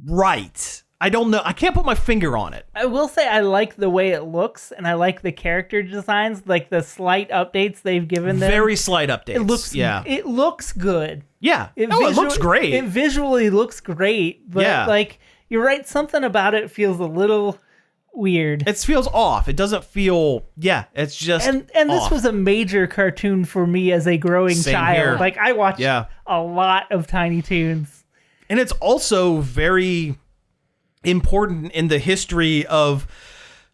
right. I don't know. I can't put my finger on it. I will say I like the way it looks, and I like the character designs, like the slight updates they've given them. Very slight updates. It looks good. Yeah. It looks great. It visually looks great, but Yeah. like you're right, something about it feels a little weird. It feels off. It doesn't feel. Yeah. It's just. And this off. was a major cartoon for me as a growing Same child. here. Like I watched Yeah. a lot of Tiny Toons. And it's also very important in the history of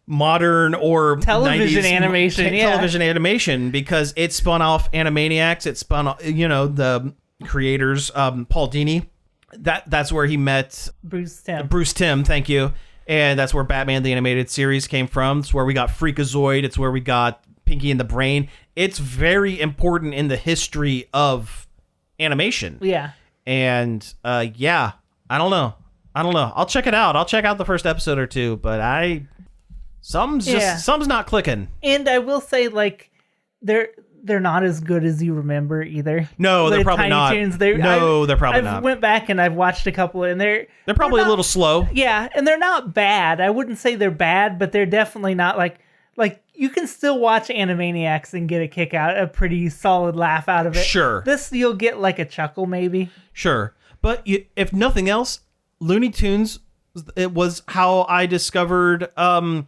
modern or Television 90s animation, yeah. television animation, because it spun off Animaniacs. It spun off, the creators, Paul Dini. That's where he met Bruce Timm. Bruce Timm. Thank you. And that's where Batman the Animated Series came from. It's where we got Freakazoid. It's where we got Pinky and the Brain. It's very important in the history of animation. Yeah. And yeah, I don't know. I'll check it out. I'll check out the first episode or two, but something's not clicking. And I will say, like, they're not as good as you remember either. No, they're The probably Tiny not. Toons, They're probably I've not. went back and I've watched a couple, and they're Probably not, a little slow. Yeah, and they're not bad. I wouldn't say they're bad, but they're definitely not like you can still watch Animaniacs and get a kick out, a pretty solid laugh out of it. Sure. This you'll get like a chuckle maybe. Sure. But if nothing else, Looney Tunes, it was how I discovered They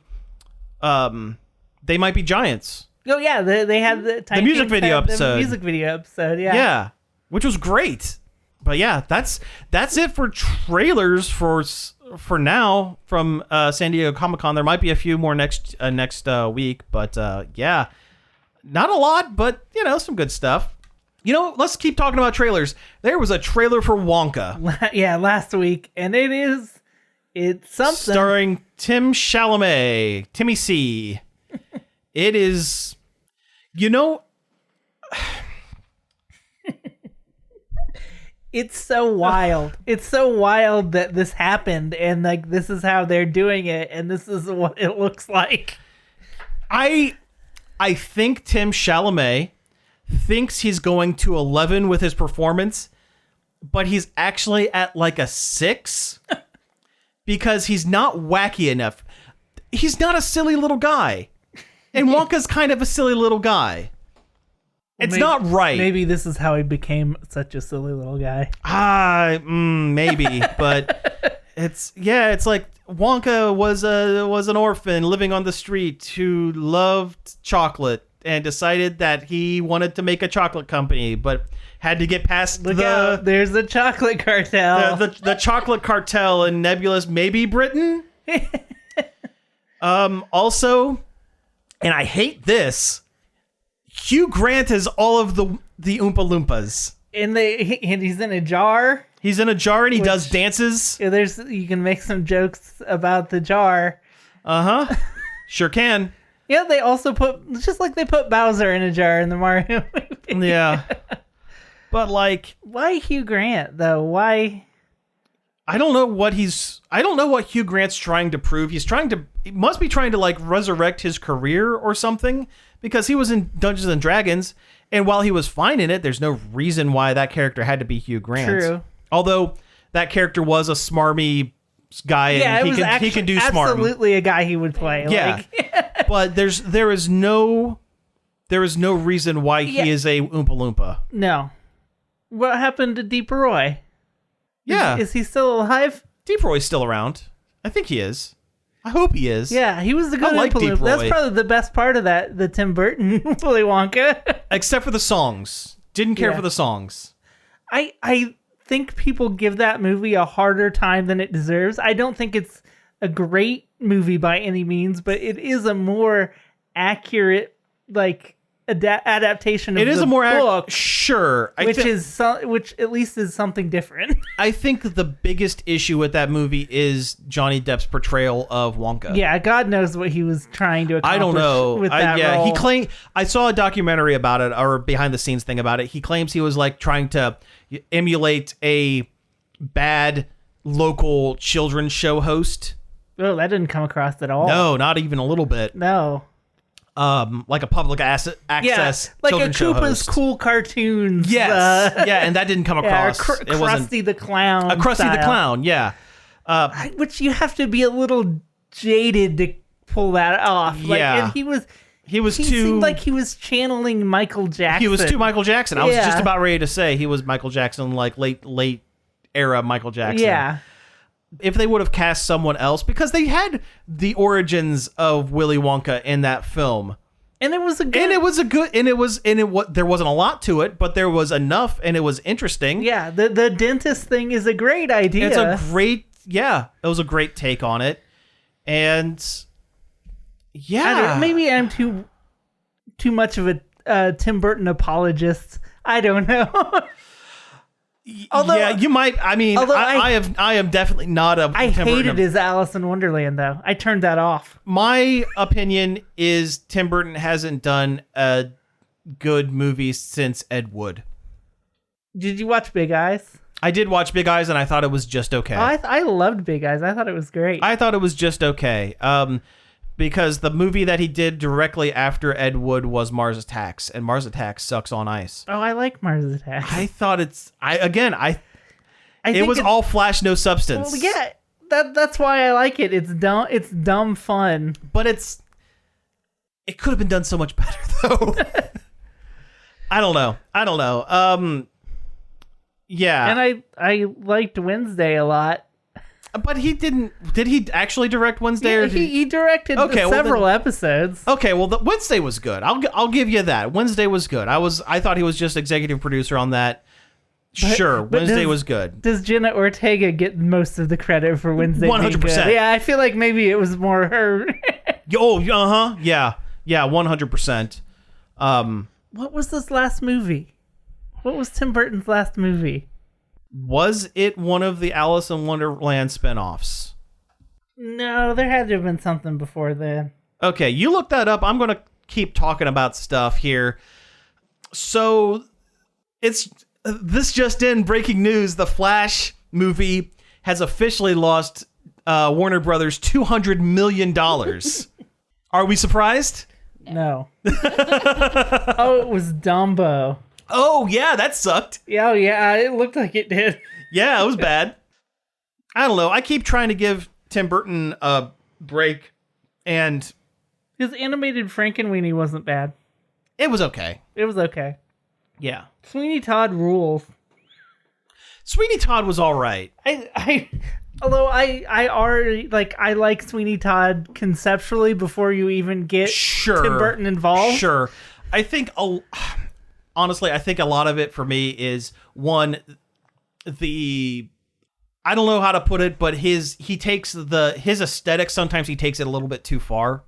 Might Be Giants. Oh yeah, they had the Tiny music Toons video had the episode. music video episode, yeah. Yeah, which was great. But yeah, that's it for trailers for now from San Diego Comic-Con. There might be a few more next week, but yeah, not a lot, but some good stuff. Let's keep talking about trailers. There was a trailer for Wonka. Yeah, last week, and it's something. Starring Timmy C. It is, It's so wild. It's so wild that this happened, and like this is how they're doing it, and this is what it looks like. I think Tim Chalamet thinks he's going to 11 with his performance, but he's actually at like a 6 because he's not wacky enough. He's not a silly little guy. And Wonka's kind of a silly little guy. It's not right. Maybe this is how he became such a silly little guy. Maybe, but it's like Wonka was an orphan living on the street who loved chocolate and decided that he wanted to make a chocolate company, but had to get past Look out, there's the chocolate cartel. the chocolate cartel in nebulous maybe Britain. Also, and I hate this, Hugh Grant is all of the Oompa Loompas. And he's in a jar. He's in a jar and he does dances. Yeah, you can make some jokes about the jar. Sure can. Yeah, they also just like they put Bowser in a jar in the Mario movie. Yeah. But like, why Hugh Grant though? Why? I don't know what Hugh Grant's trying to prove. He must be trying to like resurrect his career or something, because he was in Dungeons and Dragons, and while he was fine in it, there's no reason why that character had to be Hugh Grant. True. Although that character was a smarmy guy, and he can do smart. Absolutely a guy he would play. Yeah. Like, But there is no there is no reason why he is a Oompa Loompa. No. What happened to Deep Roy? Yeah. Is he still alive? Deep Roy's still around. I think he is. I hope he is. Yeah, he was the good I like Oompa Deep Loompa. That's Roy. probably the best part of the Tim Burton Willy Wonka. Except for the songs. Didn't care Yeah. for the songs. I think people give that movie a harder time than it deserves. I don't think it's a great movie by any means, but it is a more accurate, like, adaptation of It is the a more book, sure. which at least is something different. I think the biggest issue with that movie is Johnny Depp's portrayal of Wonka. Yeah, God knows what he was trying to accomplish. I don't know. With that role. He claimed. I saw a documentary about it, or behind the scenes thing about it. He claims he was like trying to emulate a bad local children's show host. Oh, that didn't come across at all. No, not even a little bit. No. Like a public access like a children's show Koopa's host. Cool Cartoons. Yes, yeah, and that didn't come across. It wasn't Krusty the Clown. a Krusty the style. Clown. Yeah, Which you have to be a little jaded to pull that off. Like, Yeah. and he he too. Seemed like he was channeling Michael Jackson. He was too Michael Jackson. I was Yeah. just about ready to say he was Michael Jackson, like late era Michael Jackson. Yeah. If they would have cast someone else, because they had the origins of Willy Wonka in that film. And it was a good. There wasn't a lot to it, but there was enough, and it was interesting. Yeah, the dentist thing is a great idea. It was a great take on it, and maybe I'm too much of a Tim Burton apologist. I don't know. Although, you might. I mean, I am definitely not a. I Tim hated Burton. his Alice in Wonderland, though. I turned that off. My opinion is Tim Burton hasn't done a good movie since Ed Wood. Did you watch Big Eyes? I did watch Big Eyes, and I thought it was just okay. Oh, I loved Big Eyes. I thought it was great. I thought it was just okay. Because the movie that he did directly after Ed Wood was Mars Attacks, and Mars Attacks sucks on ice. Oh, I like Mars Attacks. I thought it think was all flash, no substance. Well, yeah, that's why I like it. It's dumb. It's dumb fun. But it could have been done so much better, though. I don't know. Yeah. And I liked Wednesday a lot. But he didn't. Did he actually direct Wednesday? Yeah, Or did he directed several episodes. Okay, well, Wednesday was good. I'll give you that. Wednesday was good. I thought he was just executive producer on that. Sure, Wednesday was good. Does Jenna Ortega get most of the credit for Wednesday? 100%. Yeah, I feel like maybe it was more her. Yeah, 100%. What was this last movie? What was Tim Burton's last movie? Was it one of the Alice in Wonderland spinoffs? No, there had to have been something before then. Okay, you look that up. I'm going to keep talking about stuff here. So, this just in, breaking news, the Flash movie has officially lost Warner Brothers $200 million. Are we surprised? No. Oh, it was Dumbo. Oh, yeah, that sucked. Oh, yeah, it looked like it did. Yeah, it was bad. I don't know. I keep trying to give Tim Burton a break, and His animated Frankenweenie wasn't bad. it was okay. It was okay. Yeah. Sweeney Todd rules. Sweeney Todd was all right. Although I already I like Sweeney Todd conceptually before you even get Sure. Tim Burton involved. Sure. Honestly, I think a lot of it for me is one, I don't know how to put it, but his aesthetic, sometimes he takes it a little bit too far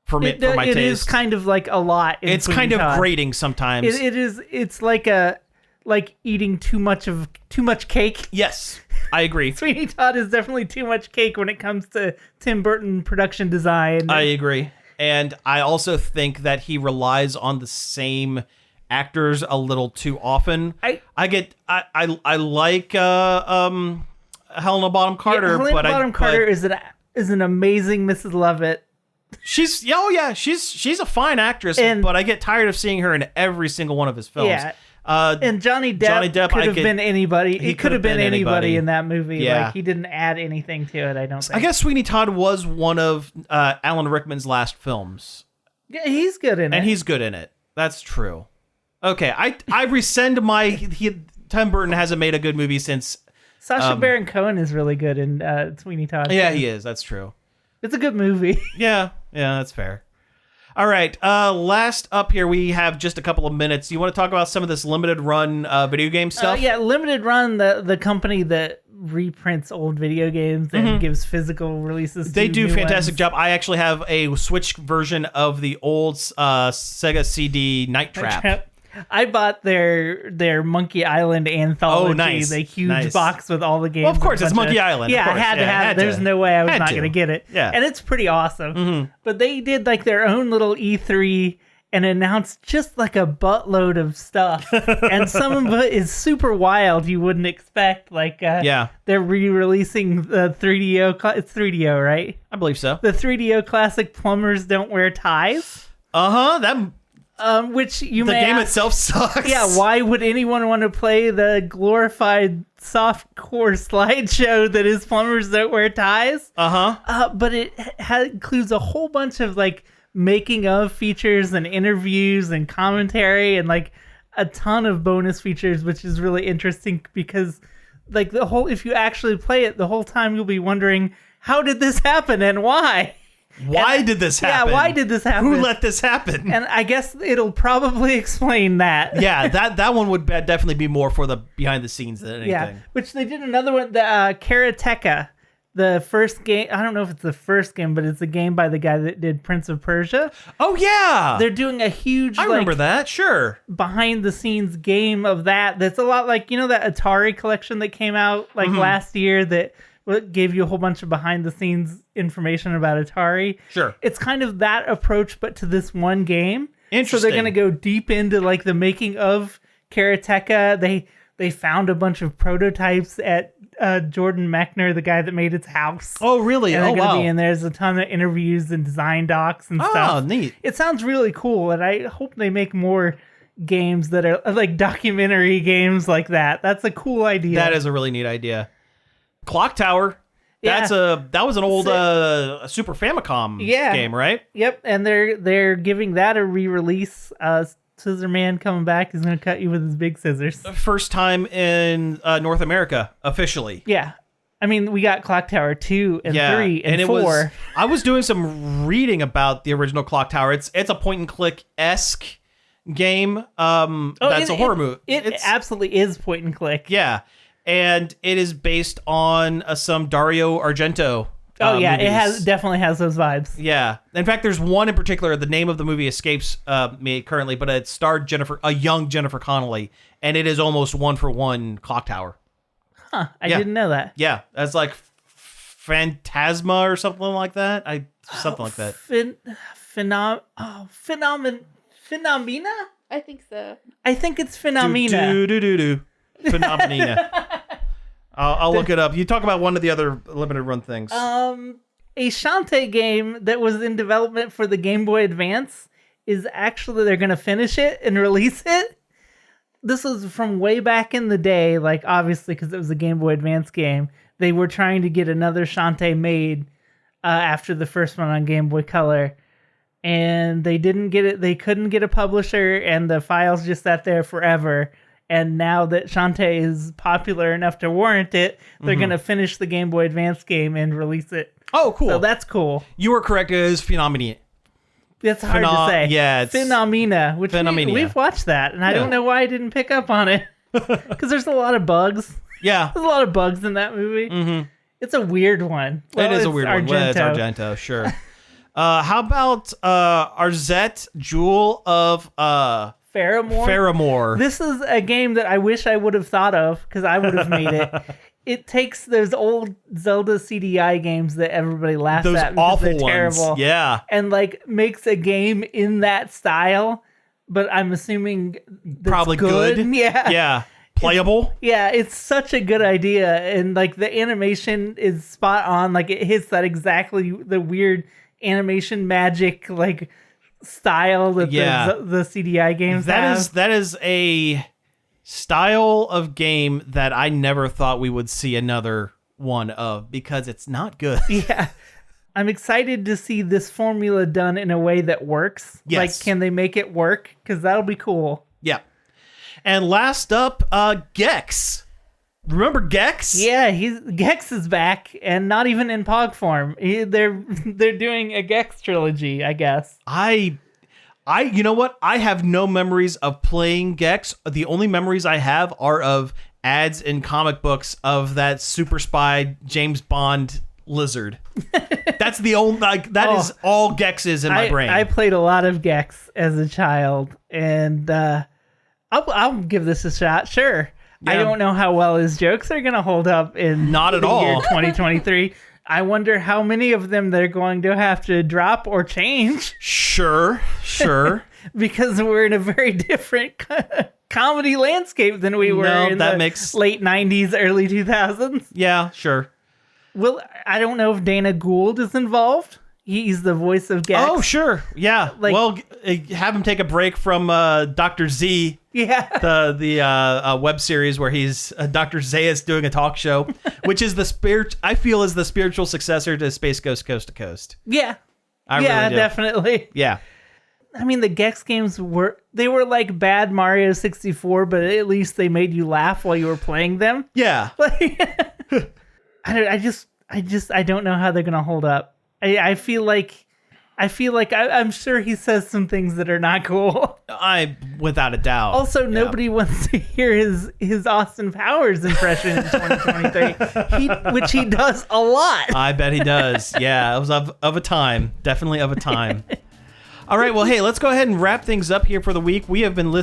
for my taste. It is kind of like a lot. It's Sweeney kind of Todd. grating sometimes. It's like eating too much cake. Yes, I agree. Sweeney Todd is definitely too much cake when it comes to Tim Burton production design. I agree. And I also think that he relies on the same actors a little too often. I like Helena Bonham Carter, Helena Bonham Carter is an amazing Mrs. Lovett. She's a fine actress, but I get tired of seeing her in every single one of his films. Yeah. And Johnny Depp could have been anybody. He could have been anybody in that movie. Yeah. Like, he didn't add anything to it, I don't think. I guess Sweeney Todd was one of Alan Rickman's last films. Yeah, he's good in it. And he's good in it. That's true. Okay, I rescind my... Tim Burton hasn't made a good movie since... Sacha Baron Cohen is really good in Sweeney Todd. Yeah, too. he is. That's true. It's a good movie. Yeah, that's fair. All right, last up here, we have just a couple of minutes. You want to talk about some of this limited run video game stuff? Yeah, Limited Run, the company that reprints old video games and gives physical releases. They to do a new fantastic ones. job. I actually have a Switch version of the old Sega CD Night Trap. I bought their Monkey Island anthology, Oh, nice. the huge Nice. box with all the games. Well, of course, and a it's bunch Monkey of- Island. Of Yeah, course. I had to Yeah, have had it. There's to. no way I was Had not to. going to get it. Yeah. And it's pretty awesome. But they did like their own little E3 and announced just like a buttload of stuff. And some of it is super wild you wouldn't expect. Like, they're re-releasing the 3DO. It's 3DO, right? I believe so. The 3DO classic Plumbers Don't Wear Ties. That Which you the may game ask, itself sucks. Yeah, why would anyone want to play the glorified softcore slideshow that is Plumbers Don't Wear Ties? But it includes a whole bunch of like making of features and interviews and commentary and like a ton of bonus features, which is really interesting because like if you actually play it, the whole time you'll be wondering, how did this happen and why? Why did this happen? Yeah, why did this happen? Who let this happen? And I guess it'll probably explain that. Yeah, that one would definitely be more for the behind the scenes than anything. Yeah, which they did another one, the Karateka, the first game. I don't know if it's the first game, but it's a game by the guy that did Prince of Persia. Oh yeah, They're doing a huge, I remember that. Sure, behind the scenes game of that. That's a lot like that Atari collection that came out like last year that gave you a whole bunch of behind the scenes information about Atari. Sure, it's kind of that approach, but to this one game. Interesting. So they're gonna go deep into like the making of Karateka. They found a bunch of prototypes at Jordan Mechner, the guy that made its house. Oh, really? And they're Oh, gonna wow. be in there's a ton of interviews and design docs and stuff. Oh, neat. It sounds really cool, and I hope they make more games that are like documentary games like that. That's a cool idea. That is a really neat idea. Clock Tower. Yeah. That was an old Super Famicom game, right? Yep, and they're giving that a re-release. Scissor Man coming back. He's gonna cut you with his big scissors. First time in North America officially. Yeah. I mean, we got Clock Tower 2 and 3 and 4. I was doing some reading about the original Clock Tower. It's a point and click-esque game. That's a horror movie. It absolutely is point and click. Yeah. And it is based on some Dario Argento movies. It definitely has those vibes. Yeah. In fact, there's one in particular. The name of the movie escapes me currently, but it starred a young Jennifer Connelly, and it is almost one for one Clock Tower. Huh. I didn't know that. Yeah. That's like Phantasma or something like that. Something like that. Phenomena? I think so. I think it's Phenomena. Phenomena. I'll look it up. You talk about one of the other limited run things. A Shantae game that was in development for the Game Boy Advance is actually, they're going to finish it and release it. This was from way back in the day, like obviously because it was a Game Boy Advance game. They were trying to get another Shantae made after the first one on Game Boy Color. And they didn't get it. They couldn't get a publisher, and the files just sat there forever. And now that Shantae is popular enough to warrant it, they're going to finish the Game Boy Advance game and release it. Oh, cool. So that's cool. You were correct. It is Phenomena. That's hard to say. Yeah, it's Phenomena, which Phenomena. we've watched that, and I don't know why I didn't pick up on it. Because there's a lot of bugs. Yeah. There's a lot of bugs in that movie. Mm-hmm. It's a weird one. It is a weird one. Well, it's Argento, sure. How about Arzette, Jewel of Faramore? This is a game that I wish I would have thought of, because I would have made it. It takes those old Zelda CDI games that everybody laughs Those at because awful they're terrible, ones. Yeah. and like makes a game in that style, but I'm assuming that's Probably good. Yeah. Yeah. Playable. It's such a good idea, and like the animation is spot on. Like it hits that exactly the weird animation magic like style that the CDI games have. That is a style of game that I never thought we would see another one of, because it's not good. Yeah. I'm excited to see this formula done in a way that works. Yes. Like, can they make it work? Because that'll be cool. Yeah. And last up, Gex. Remember Gex? Yeah, Gex is back, and not even in Pog form. They're doing a Gex trilogy, I guess. You know what? I have no memories of playing Gex. The only memories I have are of ads in comic books of that super spy James Bond lizard. That's the only is all Gex is in my brain. I played a lot of Gex as a child, and I'll give this a shot. Sure. Yeah. I don't know how well his jokes are going to hold up in Not at the all. year 2023. I wonder how many of them they're going to have to drop or change. Sure. Because we're in a very different comedy landscape than we were in the late 90s, early 2000s. Yeah, sure. Well, I don't know if Dana Gould is involved. He's the voice of Gex. Oh, sure. Yeah. Have him take a break from Dr. Z. Yeah. The web series where he's Dr. Zaius doing a talk show, which is I feel is the spiritual successor to Space Ghost Coast to Coast. Yeah. I really do. Definitely. Yeah. I mean, the Gex games were like bad Mario 64, but at least they made you laugh while you were playing them. Yeah. I don't know how they're gonna hold up. I feel like I'm sure he says some things that are not cool. Without a doubt. Also, nobody wants to hear his Austin Powers impression in 2023, which he does a lot. I bet he does. Yeah, it was of a time. Definitely of a time. All right, well, hey, let's go ahead and wrap things up here for the week. We have been we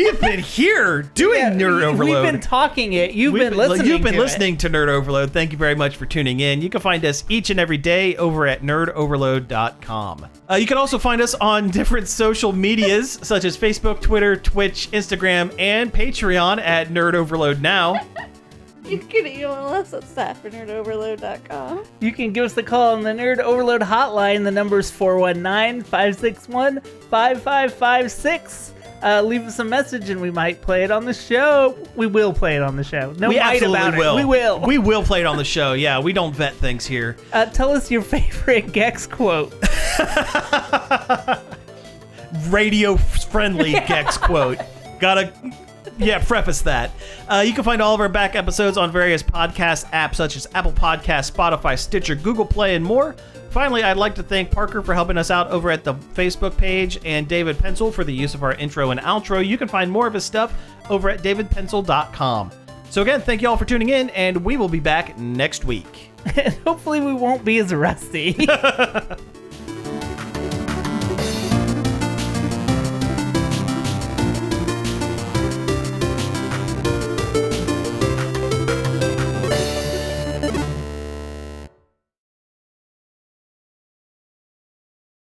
have been here doing Nerd Overload. We've been talking it. You've been listening. You've been listening to Nerd Overload. Thank you very much for tuning in. You can find us each and every day over at nerdoverload.com. You can also find us on different social medias such as Facebook, Twitter, Twitch, Instagram, and Patreon at Nerd Overload Now. You can email us at staff@nerdoverload.com. You can give us a call on the Nerd Overload hotline. The number's 419-561-5556. Leave us a message and we might play it on the show. We will play it on the show. No fight about it. We will. We will play it on the show. Yeah, we don't vet things here. Tell us your favorite Gex quote. Radio-friendly Gex quote. Preface that. You can find all of our back episodes on various podcast apps such as Apple Podcasts, Spotify, Stitcher, Google Play, and more. Finally, I'd like to thank Parker for helping us out over at the Facebook page and David Pencil for the use of our intro and outro. You can find more of his stuff over at davidpencil.com. So again, thank you all for tuning in, and we will be back next week. Hopefully we won't be as rusty.